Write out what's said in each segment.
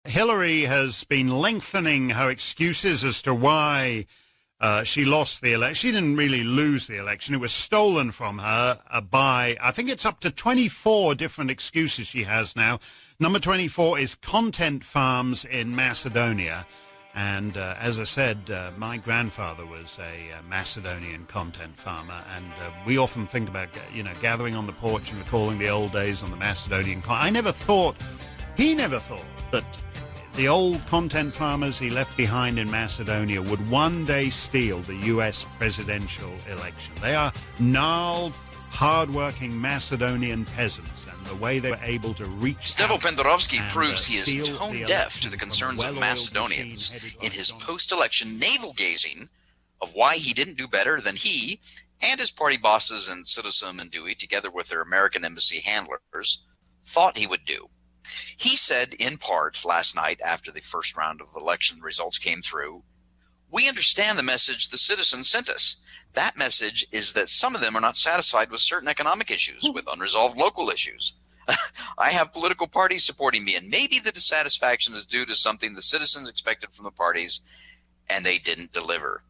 Hillary has been lengthening her excuses as to why she lost the election. She didn't really lose the election. It was stolen from her by, I think it's up to 24 different excuses she has now. Number 24 is content farms in Macedonia. And as I said, my grandfather was a Macedonian content farmer, and we often think about, gathering on the porch and recalling the old days on the Macedonian. He never thought that the old content farmers he left behind in Macedonia would one day steal the U.S. presidential election. They are gnarled, hard-working Macedonian peasants, and the way they were able to reach Stevo Pendarovsky proves he is tone-deaf to the concerns of Macedonians in his post-election navel-gazing of why he didn't do better than he and his party bosses in Citizen and Dewey, together with their American embassy handlers, thought he would do. He said, in part, last night after the first round of election results came through, "We understand the message the citizens sent us. That message is that some of them are not satisfied with certain economic issues, with unresolved local issues. I have political parties supporting me, and maybe the dissatisfaction is due to something the citizens expected from the parties, and they didn't deliver.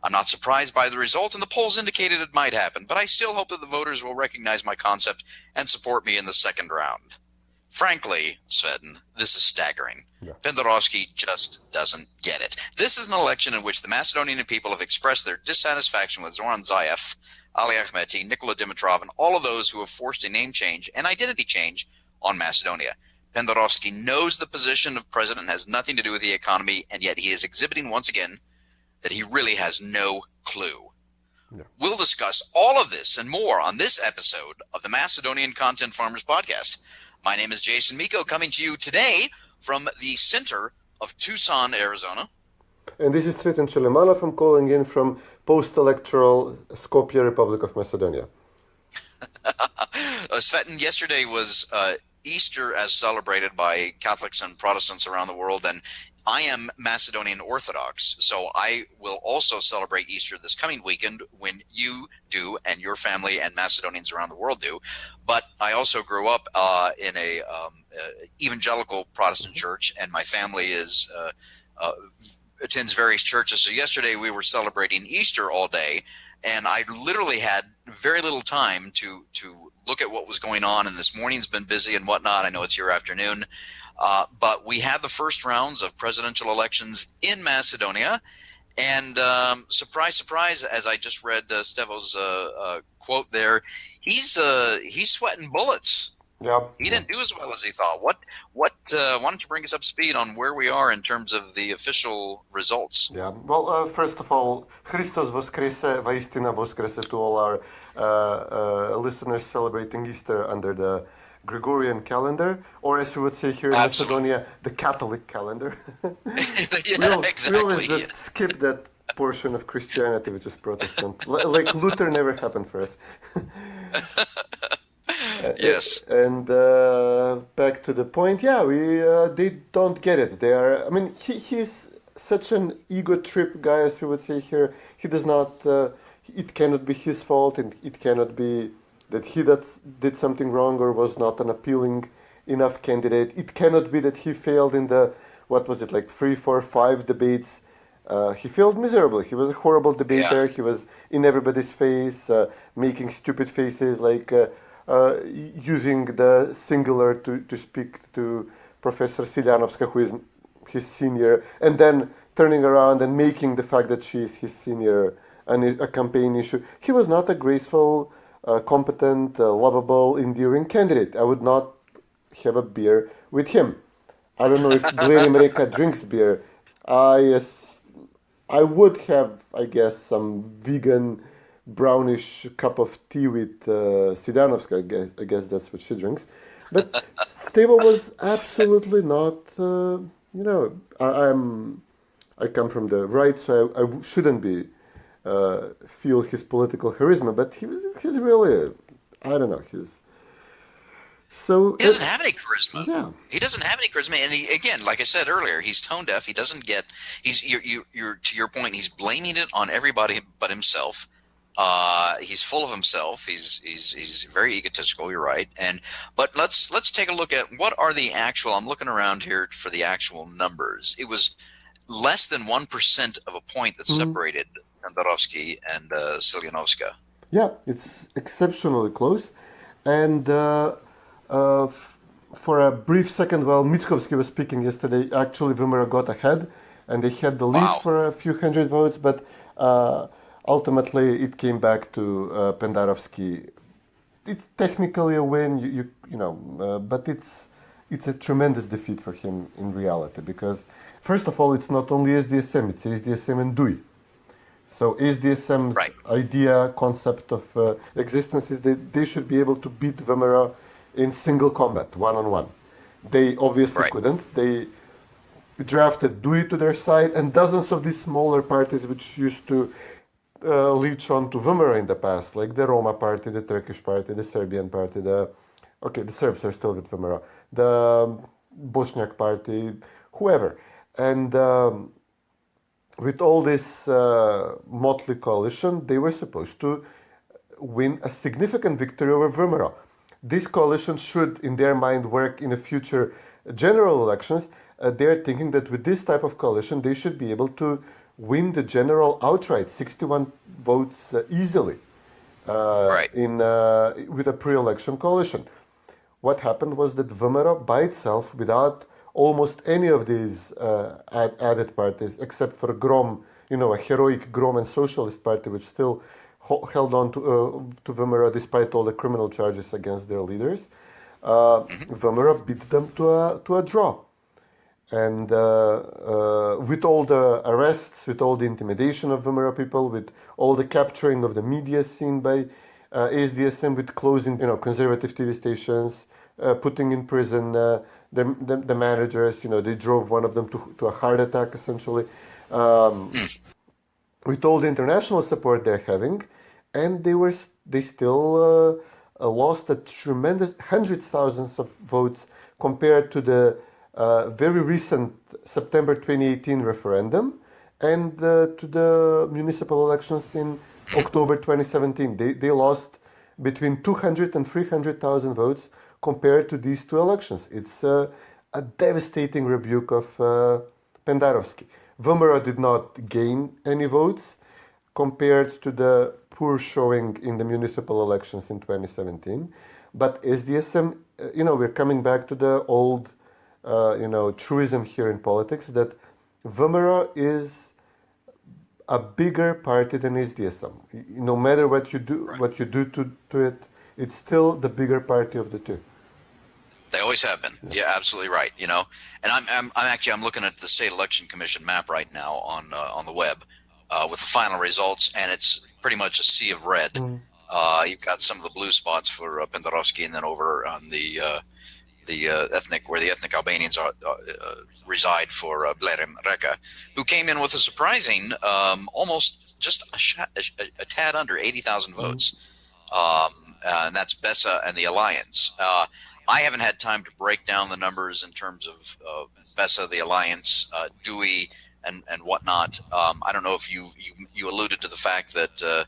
I'm not surprised by the result, and the polls indicated it might happen, but I still hope that the voters will recognize my concept and support me in the second round." Frankly, Sveten, this is staggering. Yeah. Pendarovsky just doesn't get it. This is an election in which the Macedonian people have expressed their dissatisfaction with Zoran Zaev, Ali Ahmeti, Nikola Dimitrov, and all of those who have forced a name change and identity change on Macedonia. Pendarovsky knows the position of president has nothing to do with the economy, and yet he is exhibiting once again that he really has no clue. Yeah. We'll discuss all of this and more on this episode of the Macedonian Content Farmers Podcast. My name is Jason Miko, coming to you today from the center of Tucson, Arizona. And this is Sveten Shelemanov. I'm calling in from post-electoral Skopje, Republic of Macedonia. Sveten, yesterday was Easter as celebrated by Catholics and Protestants around the world, and I am Macedonian Orthodox, so I will also celebrate Easter this coming weekend when you do and your family and Macedonians around the world do. But I also grew up in a evangelical Protestant church, and my family attends various churches. So yesterday we were celebrating Easter all day, and I literally had very little time to look at what was going on, and this morning's been busy and whatnot. I know it's your afternoon. But we had the first rounds of presidential elections in Macedonia, and surprise, surprise, as I just read Stevo's quote there, he's sweating bullets. Yeah, he didn't do as well as he thought. Why don't you bring us up to speed on where we are in terms of the official results? Yeah. Well, first of all, Christos Voskrese, Vaistina Voskrese to all our listeners celebrating Easter under the Gregorian calendar, or as we would say here in Macedonia, the Catholic calendar. We always just skip that portion of Christianity, which is Protestant. Like Luther never happened for us. Yes. And back to the point, they don't get it. He's such an ego trip guy, as we would say here. He does not, it cannot be his fault, and it cannot be that he did something wrong or was not an appealing enough candidate. It cannot be that he failed in the, 3, 4, 5 debates. He failed miserably. He was a horrible debater. Yeah. He was in everybody's face, making stupid faces, using the singular to speak to Professor Siljanovska, who is his senior, and then turning around and making the fact that she is his senior a campaign issue. He was not a graceful, competent, lovable, endearing candidate. I would not have a beer with him. I don't know if Glary America drinks beer. I would have, I guess, some vegan, brownish cup of tea with Sidanovska. I guess that's what she drinks. But Stevo was absolutely not, I come from the right, so I shouldn't be feel his political charisma, but he's really, I don't know, he doesn't have any charisma. Yeah. He doesn't have any charisma, and he, again, like I said earlier, he's tone deaf. He doesn't get. You're to your point. He's blaming it on everybody but himself. He's full of himself. He's very egotistical. You're right. But let's take a look at what are the actual. I'm looking around here for the actual numbers. It was less than 1% of a point that separated Pendarovsky and Silyanovska. Yeah, it's exceptionally close. And for a brief second, while Mitskovsky was speaking yesterday, actually Vimera got ahead, and they had the lead for a few hundred votes, but ultimately it came back to Pendarovsky. It's technically a win, but it's a tremendous defeat for him in reality, because first of all, it's not only SDSM, it's SDSM and DUI. So SDSM's idea, concept of existence is that they should be able to beat Vimera in single combat, one-on-one. They obviously couldn't. They drafted DUI to their side, and dozens of these smaller parties which used to leech on to Vimera in the past, like the Roma party, the Turkish party, the Serbian party, the Serbs are still with Vimera, the Bosniak party, whoever. And with all this motley coalition, they were supposed to win a significant victory over Vimera. This coalition should, in their mind, work in the future general elections. They're thinking that with this type of coalition, they should be able to win the general outright, 61 votes easily, with a pre-election coalition. What happened was that Vimera, by itself, without almost any of these added parties, except for Grom, a heroic Grom and Socialist Party, which still held on to Vimera despite all the criminal charges against their leaders. Vimera beat them to a draw. And with all the arrests, with all the intimidation of Vimera people, with all the capturing of the media seen by SDSM, with closing conservative TV stations, putting in prison the managers, they drove one of them to a heart attack, essentially. With all the international support they're having, and they still lost a tremendous hundreds of thousands of votes compared to the very recent September 2018 referendum and to the municipal elections in October 2017. They lost between 200 and 300,000 votes compared to these two elections. It's a devastating rebuke of Pendarovsky. Vimera did not gain any votes compared to the poor showing in the municipal elections in 2017. But SDSM, we're coming back to the old, truism here in politics that Vimera is a bigger party than SDSM. No matter what you do, to it, it's still the bigger party of the two. They always have been. Yeah, absolutely right. And I'm looking at the State Election Commission map right now on the web with the final results, and it's pretty much a sea of red. You've got some of the blue spots for Pendarovsky, and then over on the ethnic Albanians reside for Blerim Reka, who came in with a surprising almost just a tad under 80,000 votes, and that's Besa and the Alliance. I haven't had time to break down the numbers in terms of Besa, the Alliance, Dewey, and whatnot. I don't know if you alluded to the fact that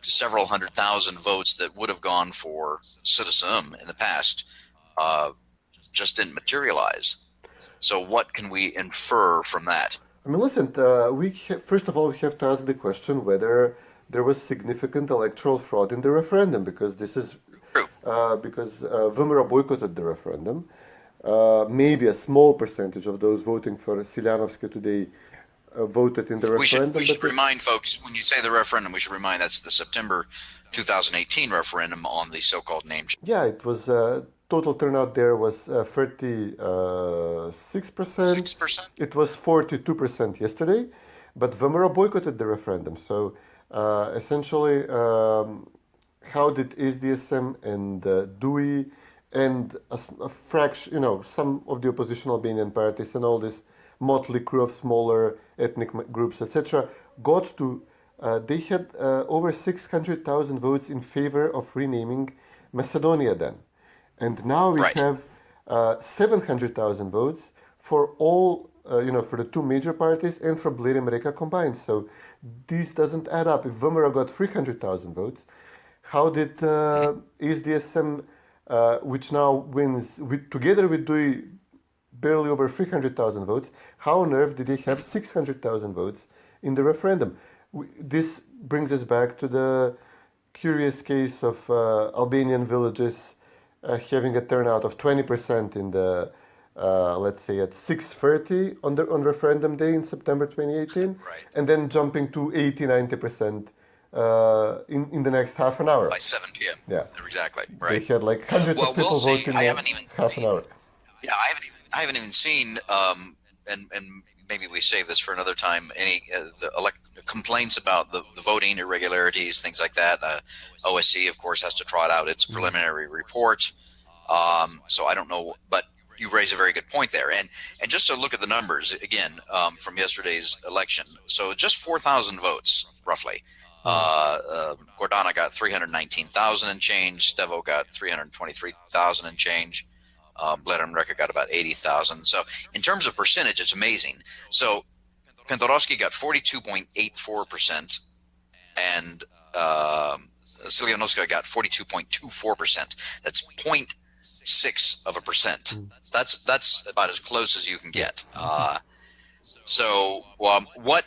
several 100,000 votes that would have gone for Citizen in the past just didn't materialize. So what can we infer from that? I mean, listen, first of all, we have to ask the question whether there was significant electoral fraud in the referendum, because this is because Vimera boycotted the referendum. Maybe a small percentage of those voting for Silyanovska today voted in the referendum. We should remind folks, when you say the referendum, we should remind that's the September 2018 referendum on the so-called name change. Yeah, it was total turnout there was 36%. 6%? It was 42% yesterday, but Vimera boycotted the referendum. So essentially, how did SDSM and DUI and a fraction, some of the opposition Albanian parties and all this motley crew of smaller ethnic groups, etc., got to, they had over 600,000 votes in favor of renaming Macedonia then. And now we have 700,000 votes for all for the two major parties and for Bled and Reka combined. So this doesn't add up. If Vămăra got 300,000 votes, how did SDSM, which now wins together with DUI barely over 300,000 votes, how on earth did they have 600,000 votes in the referendum? This brings us back to the curious case of Albanian villages having a turnout of 20% in the, let's say, at 6:30 on referendum day in September 2018, Right. and then jumping to 80-90% in the next half an hour. By 7 p.m. Yeah. Exactly. Right. They had like hundreds of people we'll see. voting I in haven't even half an hour. Yeah, I haven't even seen, and maybe we save this for another time. Any complaints about the voting irregularities, things like that. OSC, of course, has to trot out its preliminary report. So I don't know, but you raise a very good point there. And just to look at the numbers again from yesterday's election. So just 4,000 votes roughly. Gordana got 319,000 and change. Stevo got 323,000 and change. Bled and Reka got about 80,000. So in terms of percentage, it's amazing. So Pentorovski got 42.84%, and Silianovska got 42.24%. That's 0.6%. That's about as close as you can get. What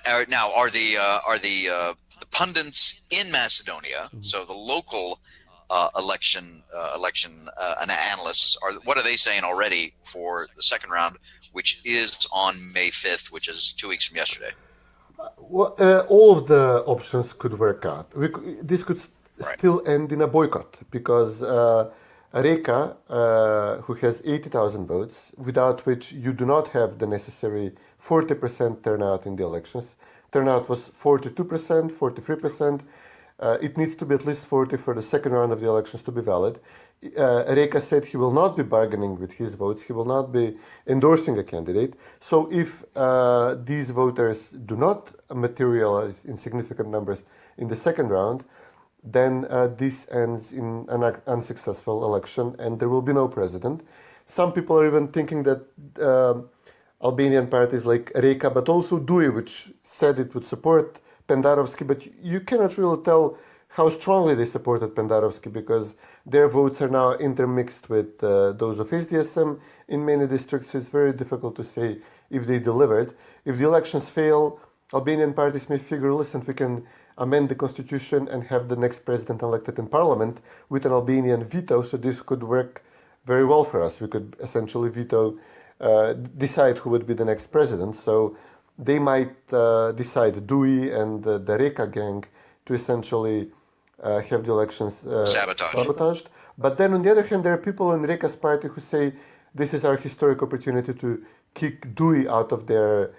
are the pundits in Macedonia? So the local election analysts what are they saying already for the second round, which is on May 5th, which is 2 weeks from yesterday? Well, all of the options could work out. This could still end in a boycott because Reka, who has 80,000 votes, without which you do not have the necessary 40% turnout in the elections. Turnout was 42%, 43%. It needs to be at least 40 for the second round of the elections to be valid. Reka said he will not be bargaining with his votes. He will not be endorsing a candidate. So if these voters do not materialize in significant numbers in the second round, then this ends in an unsuccessful election and there will be no president. Some people are even thinking that Albanian parties like Reka, but also DUI, which said it would support Pendarovski, but you cannot really tell how strongly they supported Pendarovski because their votes are now intermixed with those of SDSM in many districts. It's very difficult to say if they delivered. If the elections fail, Albanian parties may figure, listen, we can amend the constitution and have the next president elected in parliament with an Albanian veto, so this could work very well for us. We could essentially decide who would be the next president. So they might decide, DUI and the Reka gang, to essentially have the elections sabotaged. But then on the other hand, there are people in Reka's party who say this is our historic opportunity to kick DUI out of their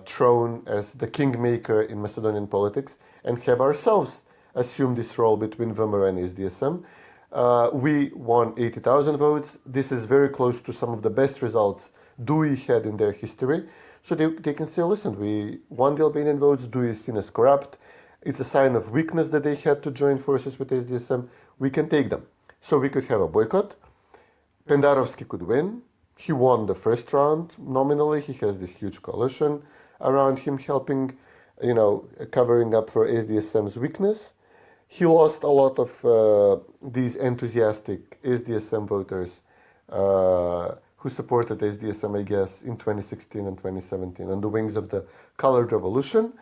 throne as the kingmaker in Macedonian politics and have ourselves assume this role between Vămăra and SDSM. We won 80,000 votes. This is very close to some of the best results DUI had in their history. So they can say, listen, we won the Albanian votes, DUI is seen as corrupt. It's a sign of weakness that they had to join forces with SDSM. We can take them. So we could have a boycott. Pendarovski could win. He won the first round nominally. He has this huge coalition around him helping, covering up for SDSM's weakness. He lost a lot of these enthusiastic SDSM voters who supported SDSM, I guess, in 2016 and 2017 on the wings of the colored revolution.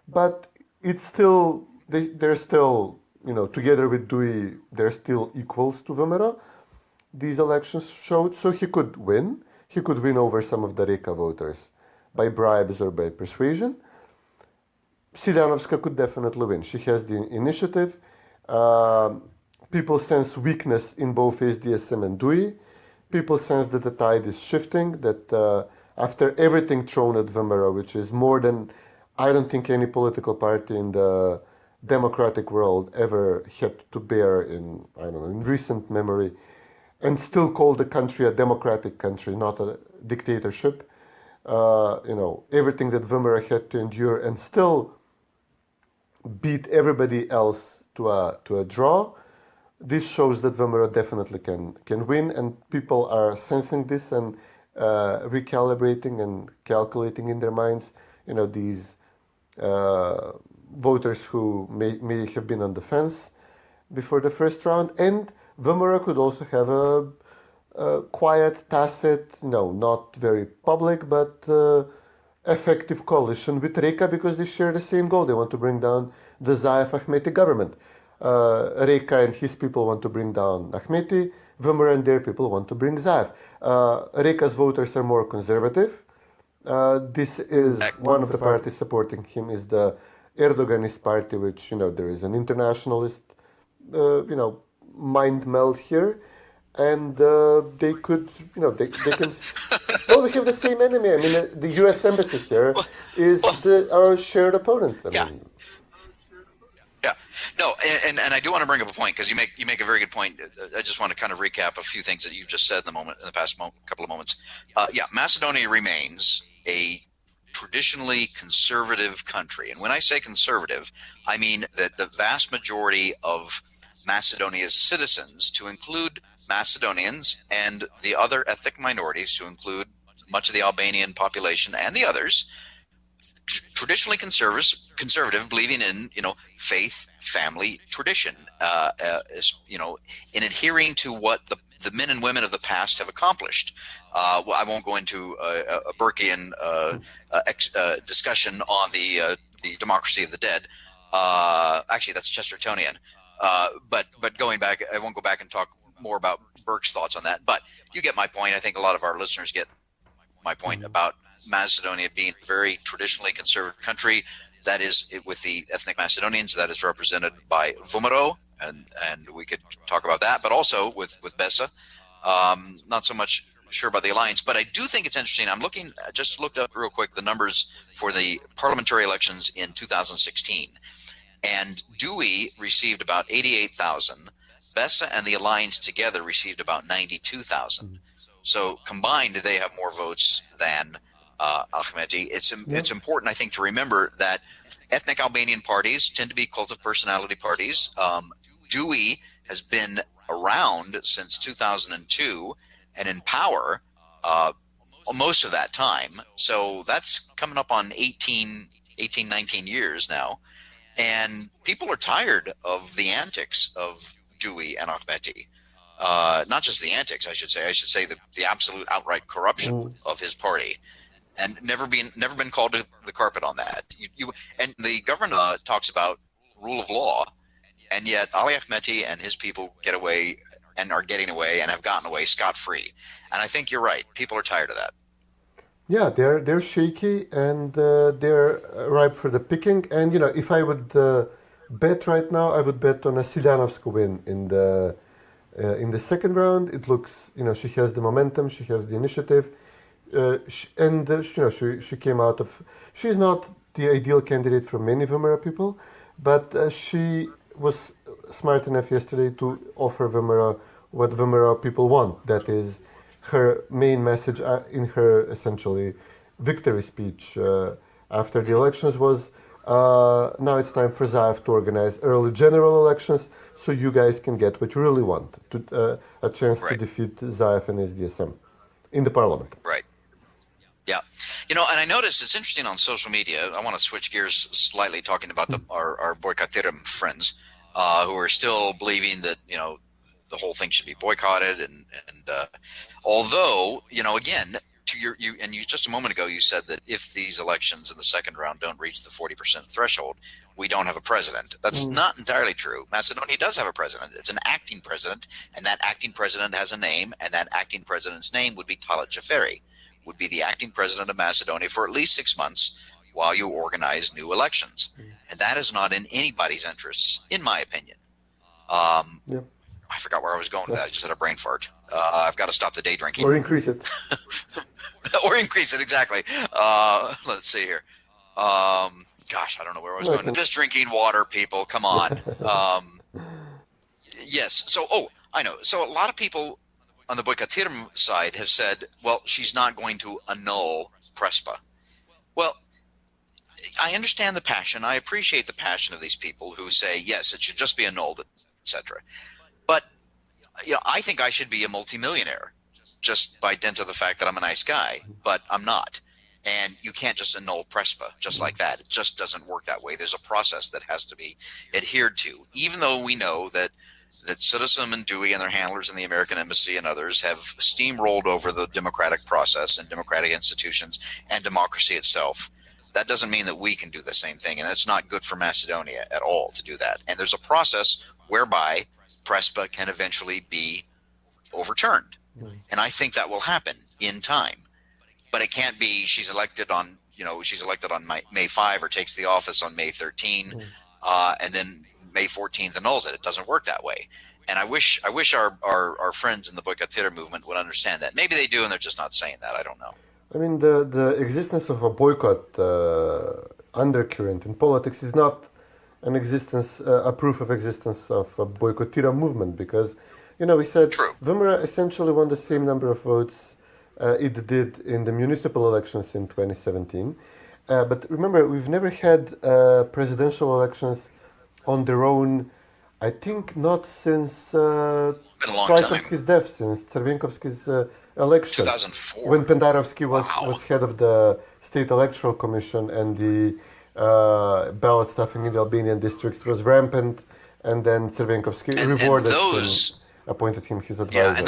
But it's still, they're still, together with DUI, they're still equals to Vămăra. These elections showed, so he could win. He could win over some of the Reka voters by bribes or by persuasion. Silianovska could definitely win. She has the initiative. People sense weakness in both SDSM and DUI. People sense that the tide is shifting, that after everything thrown at Vămăra, which is more than, I don't think any political party in the democratic world ever had to bear in recent memory, and still call the country a democratic country, not a dictatorship. Everything that Vămăra had to endure and still beat everybody else to a draw. This shows that Vămăra definitely can win, and people are sensing this, and recalibrating and calculating in their minds, these voters who may have been on the fence before the first round. And Vemora could also have a quiet, tacit, not very public, but effective coalition with Reka because they share the same goal. They want to bring down the Zaev Ahmeti government. Reka and his people want to bring down Ahmeti. Vemora and their people want to bring Zaev. Reka's voters are more conservative. This is one of the parties supporting him is the Erdoganist party, which, there is an internationalist, mind meld here. And they could, they can. Well, we have the same enemy. I mean, the U.S. embassy here is our shared opponent. Yeah. No, and I do want to bring up a point because you make a very good point. I just want to kind of recap a few things that you've just said in the past couple of moments. Macedonia remains a traditionally conservative country, and when I say conservative, I mean that the vast majority of Macedonia's citizens, to include Macedonians and the other ethnic minorities, to include much of the Albanian population and the others, traditionally conservative, believing in faith, family, tradition, in adhering to what the men and women of the past have accomplished. I won't go into a Burkean discussion on the democracy of the dead. Actually, that's Chestertonian. But going back, I won't go back and talk more about Burke's thoughts on that. But you get my point. I think a lot of our listeners get my point about Macedonia being a very traditionally conservative country. That is, with the ethnic Macedonians, that is represented by Vomero, and we could talk about that. But also with Besa, not so much sure about the alliance. But I do think it's interesting. Just looked up real quick the numbers for the parliamentary elections in 2016. And Dewey received about 88,000. Besa and the alliance together received about 92,000. So combined, they have more votes than Ahmeti. It's important, I think, to remember that ethnic Albanian parties tend to be cult of personality parties. Dewey has been around since 2002 and in power most of that time. So that's coming up on 18, 19 years now. And people are tired of the antics of Dewey and Ahmeti. Not just the antics, I should say the absolute outright corruption of his party, and never been called to the carpet on that. And the government talks about rule of law, and yet Ali Ahmeti and his people get away and are getting away and have gotten away scot-free. And I think you're right. People are tired of that. Yeah, they're shaky and they're ripe for the picking. And if I would bet right now, I would bet on a Siljanovska win in the second round. It looks, she has the momentum, she has the initiative, she came out of. She's not the ideal candidate for many Vemera people, but she was smart enough yesterday to offer Vemera what Vemera people want. That is, her main message in her essentially victory speech after the elections was, now it's time for Zaev to organize early general elections so you guys can get what you really want, a chance to defeat Zaev and SDSM in the parliament. Right. Yeah. And I noticed it's interesting on social media. I want to switch gears slightly, talking about our Boycottirum friends who are still believing that, the whole thing should be boycotted. And although, again, you just a moment ago, you said that if these elections in the second round don't reach the 40% threshold, we don't have a president. That's not entirely true. Macedonia does have a president. It's an acting president, and that acting president has a name, and that acting president's name would be Talat Jaferi, would be the acting president of Macedonia for at least 6 months while you organize new elections. And that is not in anybody's interests, in my opinion. I forgot where I was going with that. I just had a brain fart. I've got to stop the day drinking. Or increase it. Or increase it, exactly. Let's see here. Gosh, I don't know where I was going. Just drinking water, people. Come on. Yes. So, I know. So a lot of people on the Boycottirum side have said, well, she's not going to annul Prespa. Well, I understand the passion. I appreciate the passion of these people who say, yes, it should just be annulled, etc. But I think I should be a multimillionaire just by dint of the fact that I'm a nice guy, but I'm not. And you can't just annul PRESPA just like that. It just doesn't work that way. There's a process that has to be adhered to, even though we know that Citizen and Dewey and their handlers in the American Embassy and others have steamrolled over the democratic process and democratic institutions and democracy itself. That doesn't mean that we can do the same thing, and it's not good for Macedonia at all to do that. And there's a process whereby PRESPA can eventually be overturned. And I think that will happen in time. But it can't be she's elected on May 5 or takes the office on May 13, and then May 14th annuls it. It doesn't work that way. And I wish our friends in the boycott movement would understand that. Maybe they do, and they're just not saying that. I don't know. I mean, the existence of a boycott undercurrent in politics is not a proof of existence of a boycottira movement, because, we said Vimera essentially won the same number of votes it did in the municipal elections in 2017. But remember, we've never had presidential elections on their own, I think not since Trajkovski's death, since Cervenkovsky's election. 2004. When Pendarovsky was head of the State Electoral Commission, and the ballot stuffing in the Albanian districts was rampant, and then Cervenkovsky rewarded him, appointed him his advisor. Yeah,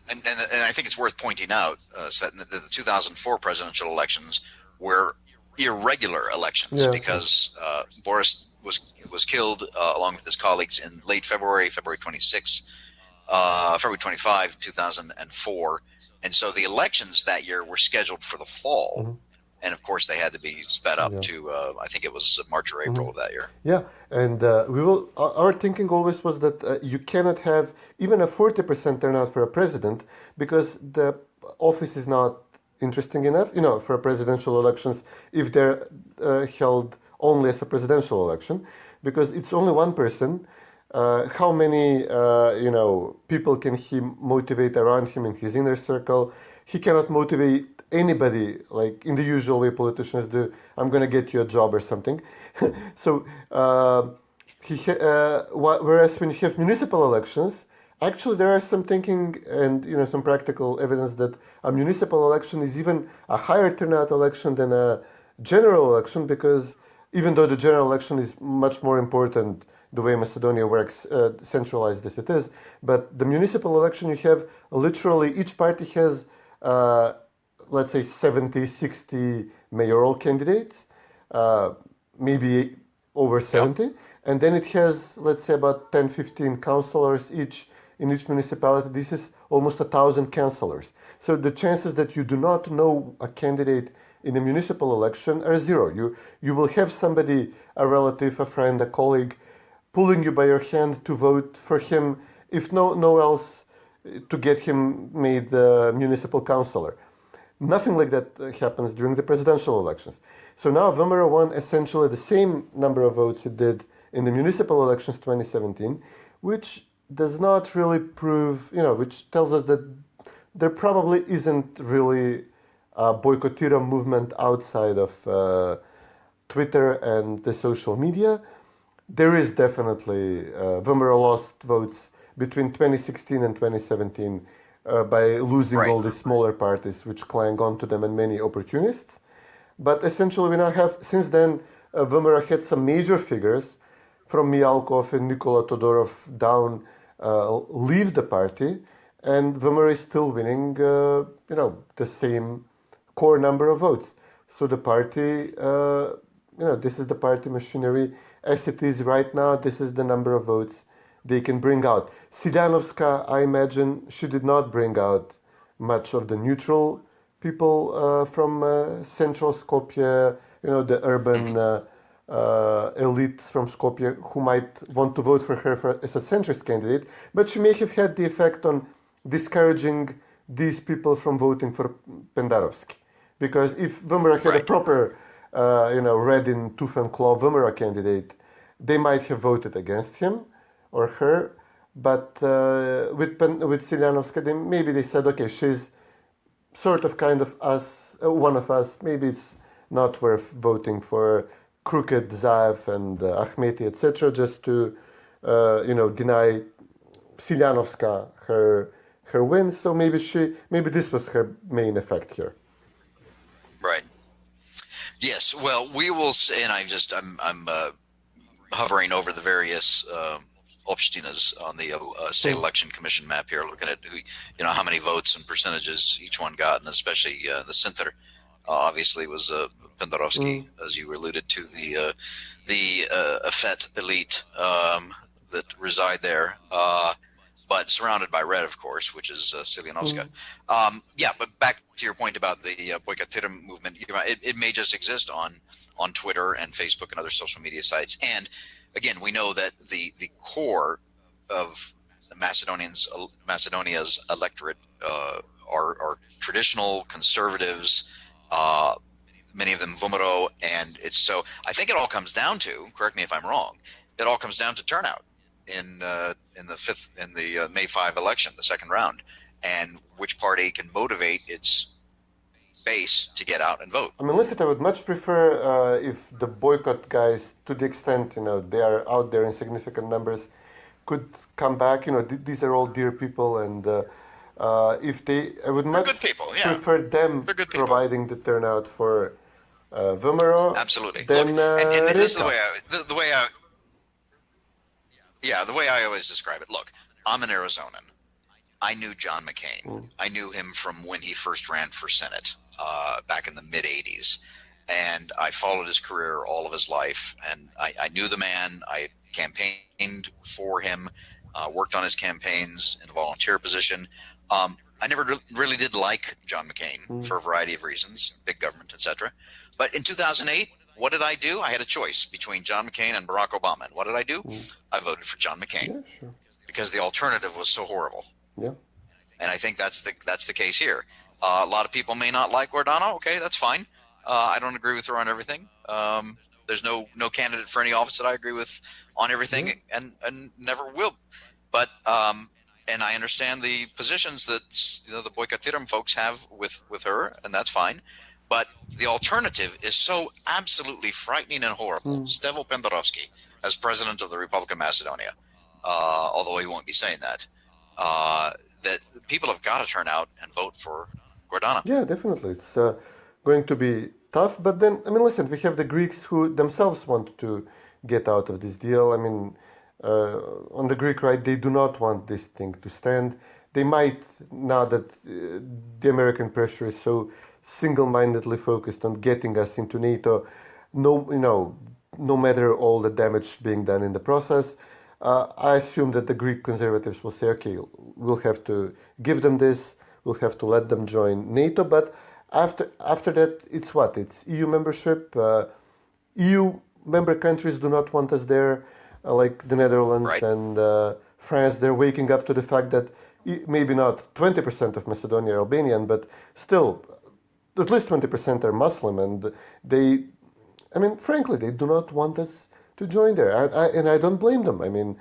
and I think it's worth pointing out that the 2004 presidential elections were irregular elections because Boris was killed along with his colleagues in late February 26, February 25, 2004. And so the elections that year were scheduled for the fall. Mm-hmm. And of course, they had to be sped up to, I think it was March or April of that year. Yeah, and our thinking always was that you cannot have even a 40% turnout for a president, because the office is not interesting enough, for presidential elections, if they're held only as a presidential election, because it's only one person. How many, people can he motivate around him in his inner circle? He cannot motivate anybody, like in the usual way politicians do. I'm going to get you a job or something. So, whereas when you have municipal elections, actually there are some thinking and some practical evidence that a municipal election is even a higher turnout election than a general election, because even though the general election is much more important, the way Macedonia works, centralized as it is, but the municipal election, you have literally each party has let's say 70, 60 mayoral candidates, maybe over 70. And then it has, let's say, about 10, 15 councillors each in each municipality. This is almost 1,000 councillors. So the chances that you do not know a candidate in a municipal election are zero. You will have somebody, a relative, a friend, a colleague, pulling you by your hand to vote for him, if no else, to get him made municipal councillor. Nothing like that happens during the presidential elections. So now Vimera won essentially the same number of votes it did in the municipal elections 2017, which does not really prove, which tells us that there probably isn't really a boycottira movement outside of Twitter and the social media. There is definitely, Vimera lost votes between 2016 and 2017 by losing all the smaller parties which clang on to them and many opportunists. But essentially we now have, since then, Vimera had some major figures from Mialkov and Nikola Todorov down leave the party, and Vimera is still winning, the same core number of votes. So the party, this is the party machinery as it is right now. This is the number of votes they can bring out. Siljanovska, I imagine, she did not bring out much of the neutral people from central Skopje, the urban elites from Skopje who might want to vote for her as a centrist candidate, but she may have had the effect on discouraging these people from voting for Pendarovsky. Because if Vimera had a proper, red in tooth and claw Vimera candidate, they might have voted against him or her. But with Siljanovska, maybe they said, okay, she's sort of kind of us, one of us. Maybe it's not worth voting for Crooked, Zaev, and Ahmeti, etc., just to, deny Siljanovska her her wins. So maybe this was her main effect here. Right. Yes. Well, we will. And I'm hovering over the various obstinas on the state election commission map here, looking at how many votes and percentages each one got, and especially the center obviously was Pendarovsky, as you alluded to, the effete elite that reside there, but surrounded by red, of course, which is Silyanovska. But back to your point about the Boykotiram movement, it may just exist on Twitter and Facebook and other social media sites. And again, we know that the core of Macedonia's electorate are traditional conservatives, many of them Vumero, and it's so. I think it all comes down to. Correct me if I'm wrong. It all comes down to turnout in the May 5 election, the second round, and which party can motivate its base to get out and vote. I mean, listen, I would much prefer if the boycott guys, to the extent they are out there in significant numbers, could come back. These are all dear people, and I would much prefer them providing the turnout for Vumero. Absolutely. Then, and this is the way I always describe it. Look, I'm an Arizonan. I knew John McCain. I knew him from when he first ran for Senate back in the mid-'80s. And I followed his career all of his life. And I knew the man. I campaigned for him, worked on his campaigns in a volunteer position. I never really did like John McCain for a variety of reasons, big government, etc. But in 2008, what did I do? I had a choice between John McCain and Barack Obama. And what did I do? I voted for John McCain. Yeah, sure. Because the alternative was so horrible. Yeah. And I think that's the case here. A lot of people may not like Guardana. Okay, that's fine. I don't agree with her on everything. There's no candidate for any office that I agree with on everything, and never will. But and I understand the positions that the Boykotiram folks have with her, and that's fine. But the alternative is so absolutely frightening and horrible. Stevo Pendarovsky as president of the Republic of Macedonia, although he won't be saying that, that people have got to turn out and vote for Guardana. Yeah, definitely. It's going to be tough. But then, I mean, listen, we have the Greeks who themselves want to get out of this deal. I mean, on the Greek right, they do not want this thing to stand. They might, now that the American pressure is so single-mindedly focused on getting us into NATO, no matter all the damage being done in the process, I assume that the Greek conservatives will say, okay, we'll have to give them this, we'll have to let them join NATO, but after that, it's what? It's EU membership. EU member countries do not want us there, like the Netherlands and France. They're waking up to the fact that maybe not 20% of Macedonia are Albanian, but still at least 20% are Muslim, and frankly, they do not want us to join there, and I don't blame them. I mean,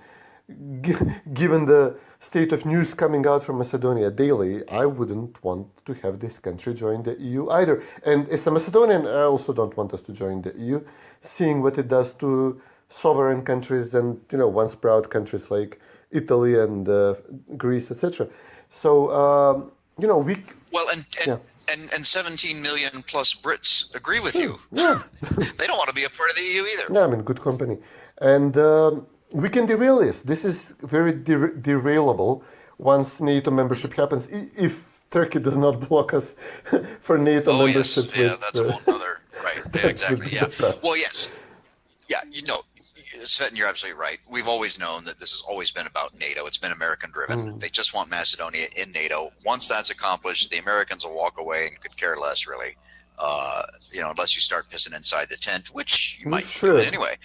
given the state of news coming out from Macedonia daily, I wouldn't want to have this country join the EU either. And as a Macedonian, I also don't want us to join the EU, seeing what it does to sovereign countries and once proud countries like Italy and Greece, etc. So And 17 million plus Brits agree with you. Yeah. They don't want to be a part of the EU either. No, good company. And we can derail this. This is very derailable once NATO membership happens, if Turkey does not block us for NATO membership. Yes. Yeah, that's a whole other. Right. Yeah, exactly. Yeah. Well, yes. Yeah, Svetlin, you're absolutely right. We've always known that this has always been about NATO. It's been American-driven. They just want Macedonia in NATO. Once that's accomplished, the Americans will walk away and could care less, really. Unless you start pissing inside the tent, which you might do it anyway.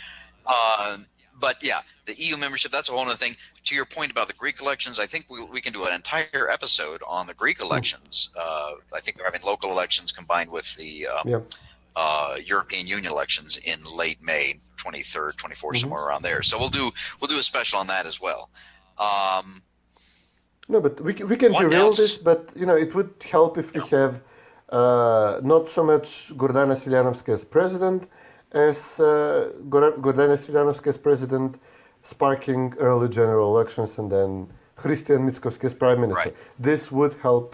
But yeah, the EU membership, that's a whole other thing. To your point about the Greek elections, I think we can do an entire episode on the Greek elections. I think we're having local elections combined with the European Union elections in late May, 23rd, 24th, somewhere around there. So we'll do a special on that as well. No, but we can derail this, but it would help if we have not so much Gordana Siljanovska as president, as Gordana Siljanovska as president sparking early general elections and then Christian Mickoski as prime minister. Right. This would help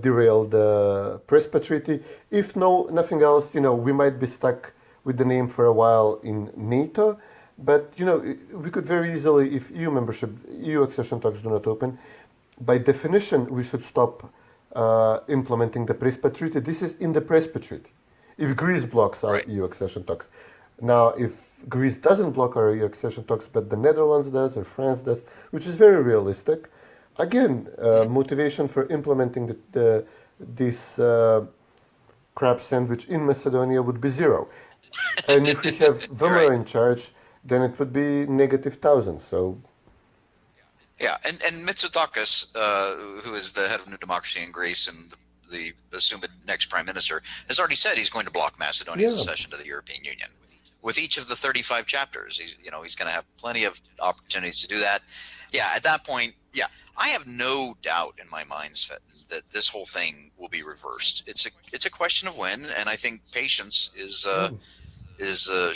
derail the Prespa Treaty. If nothing else, we might be stuck with the name for a while in NATO. But, we could very easily, if EU accession talks do not open, by definition, we should stop implementing the Prespa Treaty. This is in the Prespa Treaty. If Greece blocks our EU accession talks. Now, if Greece doesn't block our EU accession talks, but the Netherlands does or France does, which is very realistic, again, motivation for implementing this crab sandwich in Macedonia would be zero. And if we have Vomero in charge, then it would be -1,000. So, yeah, and Mitsotakis, who is the head of New Democracy in Greece and the assumed next prime minister, has already said he's going to block Macedonia's accession to the European Union. With each of the 35 chapters, he's going to have plenty of opportunities to do that. Yeah, at that point, I have no doubt in my mind, Svetlin, that this whole thing will be reversed. It's a question of when, and I think patience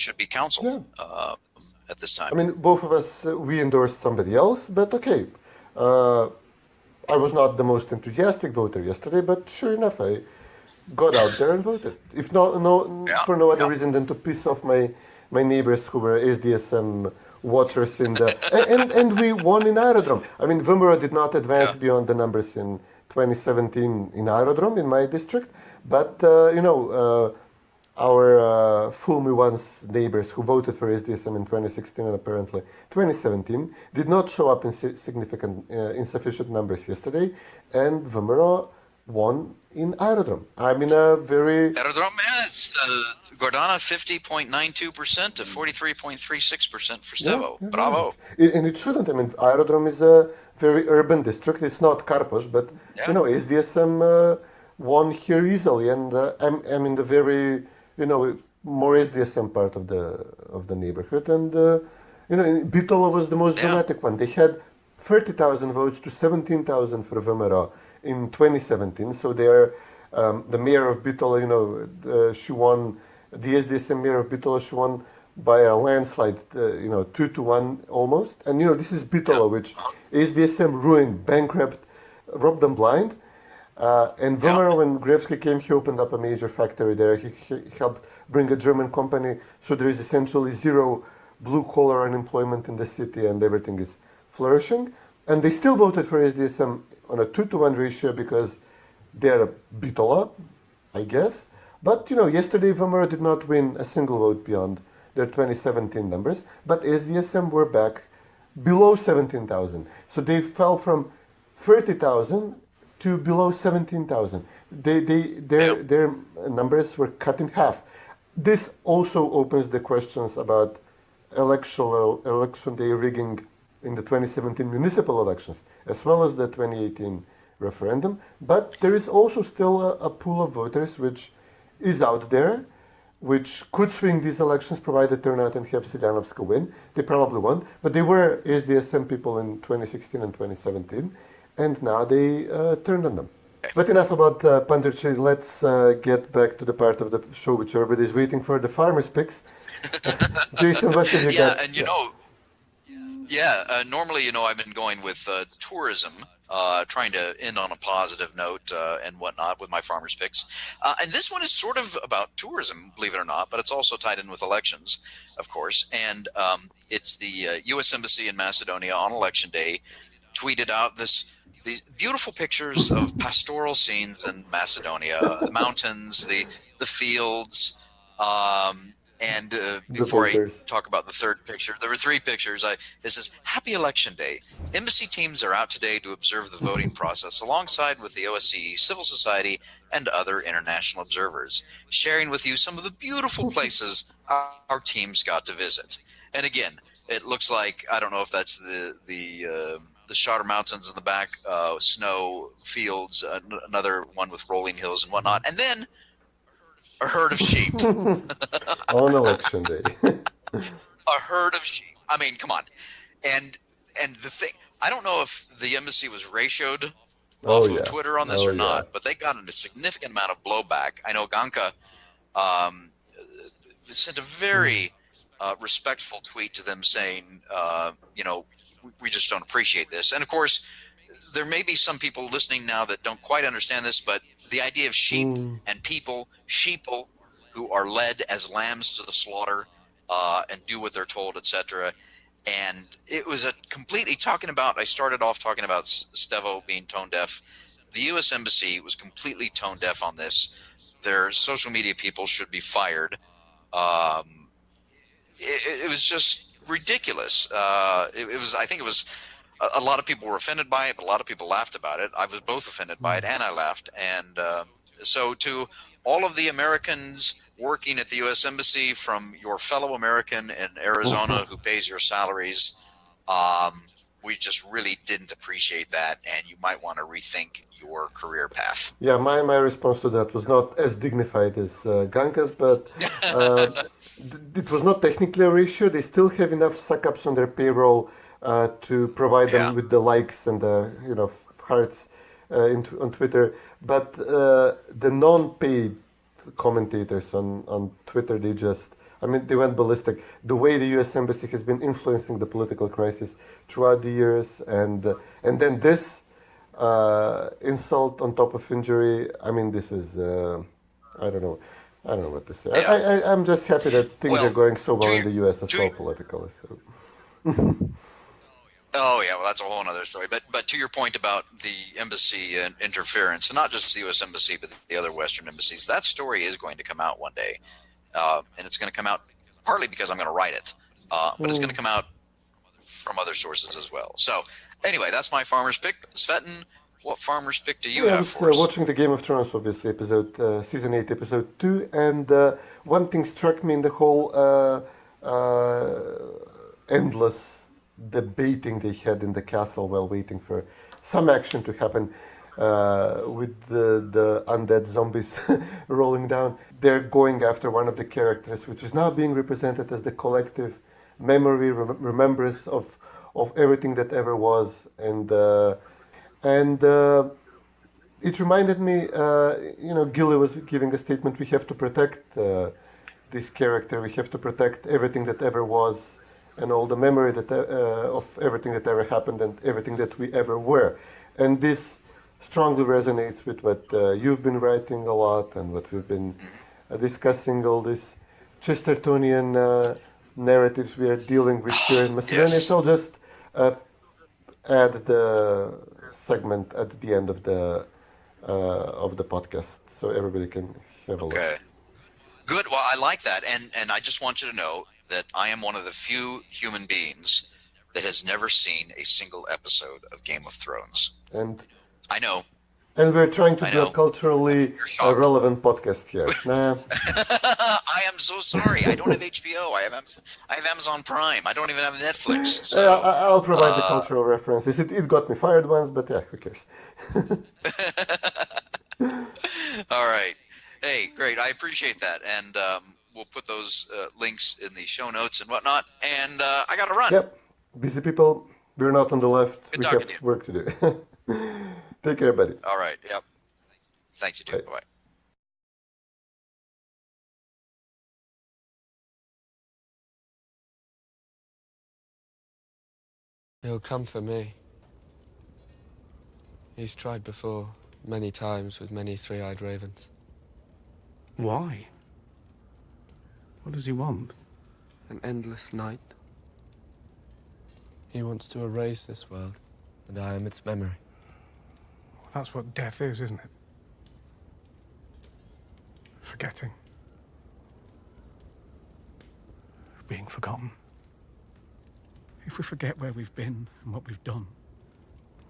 should be counseled at this time. I mean, both of us, we endorsed somebody else, but okay. I was not the most enthusiastic voter yesterday, but sure enough, I got out there and voted. If for no other reason than to piss off my neighbors who were SDSM watchers in the and we won in Aerodrome. I mean, Vomero did not advance beyond the numbers in 2017 in Aerodrome in my district, but our Fool Me Once neighbors who voted for SDSM in 2016 and apparently 2017 did not show up in insufficient numbers yesterday, and Vomero won in Aerodrome. I'm in a very... Aerodrome, it's Gordana 50.92% to 43.36% for Stevo. Bravo. And it shouldn't. I mean, Aerodrome is a very urban district. It's not Karpoš, but, SDSM won here easily. And I'm in the very, more SDSM part of the neighborhood. And, Bitola was the most dramatic one. They had 30,000 votes to 17,000 for Vomero in 2017. So they're the mayor of Bitola, she won, the SDSM mayor of Bitola, she won by a landslide, 2-1 almost. And, this is Bitola, which SDSM ruined, bankrupt, robbed them blind. And Vomero, when Gruevski came, he opened up a major factory there. He helped bring a German company. So there is essentially zero blue-collar unemployment in the city and everything is flourishing. And they still voted for SDSM on a 2-1 ratio because they're a Bitola, I guess. But, yesterday Vomero did not win a single vote beyond their 2017 numbers. But SDSM were back below 17,000. So they fell from 30,000 to below 17,000. Their numbers were cut in half. This also opens the questions about election day rigging in the 2017 municipal elections, as well as the 2018 referendum. But there is also still a pool of voters which is out there, which could swing these elections, provided turnout and have Siljanovska win. They probably won't, but they were SDSM people in 2016 and 2017, and now they turned on them. But enough about Panterchi. Let's get back to the part of the show which everybody is waiting for, the farmers' picks. Jason, what did you got? Normally, I've been going with tourism, trying to end on a positive note and whatnot with my farmers' picks. And this one is sort of about tourism, believe it or not, but it's also tied in with elections, of course. And it's the U.S. Embassy in Macedonia on Election Day tweeted out these beautiful pictures of pastoral scenes in Macedonia, the mountains, the fields, and before I talk about the third picture, there were three pictures. It says, "Happy Election Day. Embassy teams are out today to observe the voting process alongside with the OSCE, civil society, and other international observers, sharing with you some of the beautiful places our teams got to visit." And again, it looks like, I don't know if that's the Shatter Mountains in the back, snow fields, another one with rolling hills and whatnot, and then a herd of sheep. On Election Day. A herd of sheep. I mean, come on. And the thing, I don't know if the embassy was ratioed off of Twitter on this or not, but they got a significant amount of blowback. I know Ganka sent a very respectful tweet to them saying, we just don't appreciate this. And of course, there may be some people listening now that don't quite understand this, but the idea of sheep and people, sheeple who are led as lambs to the slaughter and do what they're told, etc. And it was I started off talking about Stevo being tone deaf. The U.S. Embassy was completely tone deaf on this. Their social media people should be fired. It was just ridiculous. I think it was a lot of people were offended by it, but a lot of people laughed about it. I was both offended by it and I laughed. And so to all of the Americans working at the U.S. Embassy, from your fellow American in Arizona who pays your salaries, we just really didn't appreciate that, and you might want to rethink your career path. Yeah, my response to that was not as dignified as Ganka's, but it was not technically a ratio. They still have enough suck-ups on their payroll to provide them with the likes and the hearts on Twitter. But the non-paid commentators on Twitter, they went ballistic. The way the U.S. Embassy has been influencing the political crisis throughout the years, and then this insult on top of injury. I mean, this is I don't know what to say. Yeah. I'm just happy that things are going so well in the U.S. as well politically. So. Oh yeah, well that's a whole other story. But to your point about the embassy and interference, and not just the U.S. Embassy, but the other Western embassies, that story is going to come out one day, and it's going to come out partly because I'm going to write it, but it's going to come out from other sources as well. So anyway, that's my farmer's pick. Svetlin, what farmer's pick do you have for us? Watching the Game of Thrones, obviously, season 8, episode 2, and one thing struck me in the whole endless debating they had in the castle while waiting for some action to happen with the undead zombies rolling down. They're going after one of the characters, which is now being represented as the collective memory, remembrance of everything that ever was, and it reminded me, Gilly was giving a statement. We have to protect this character. We have to protect everything that ever was, and all the memory that of everything that ever happened and everything that we ever were. And this strongly resonates with what you've been writing a lot and what we've been discussing, all these Chestertonian narratives we are dealing with here in Macedonia. Yes. So I'll just add the segment at the end of the podcast so everybody can have a look. Okay. Good. Well, I like that. And I just want you to know that I am one of the few human beings that has never seen a single episode of Game of Thrones. And I know. And we're trying to do a culturally relevant podcast here. Nah. I am so sorry. I don't have HBO. I have Amazon Prime. I don't even have Netflix. So, I'll provide the cultural references. It got me fired once, but yeah, who cares? All right. Hey, great. I appreciate that. And we'll put those links in the show notes and whatnot. And I got to run. Yep. Busy people. We're not on the left. Good we have work to do. Take care, buddy. All right. Yep. Thanks, you too. Bye-bye. He'll come for me. He's tried before, many times, with many three-eyed ravens. Why? What does he want? An endless night. He wants to erase this world, and I am its memory. That's what death is, isn't it? Forgetting. Being forgotten. If we forget where we've been and what we've done,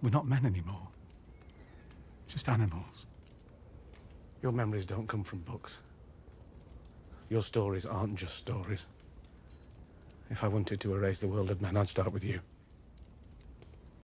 we're not men anymore. Just animals. Your memories don't come from books. Your stories aren't just stories. If I wanted to erase the world of men, I'd start with you.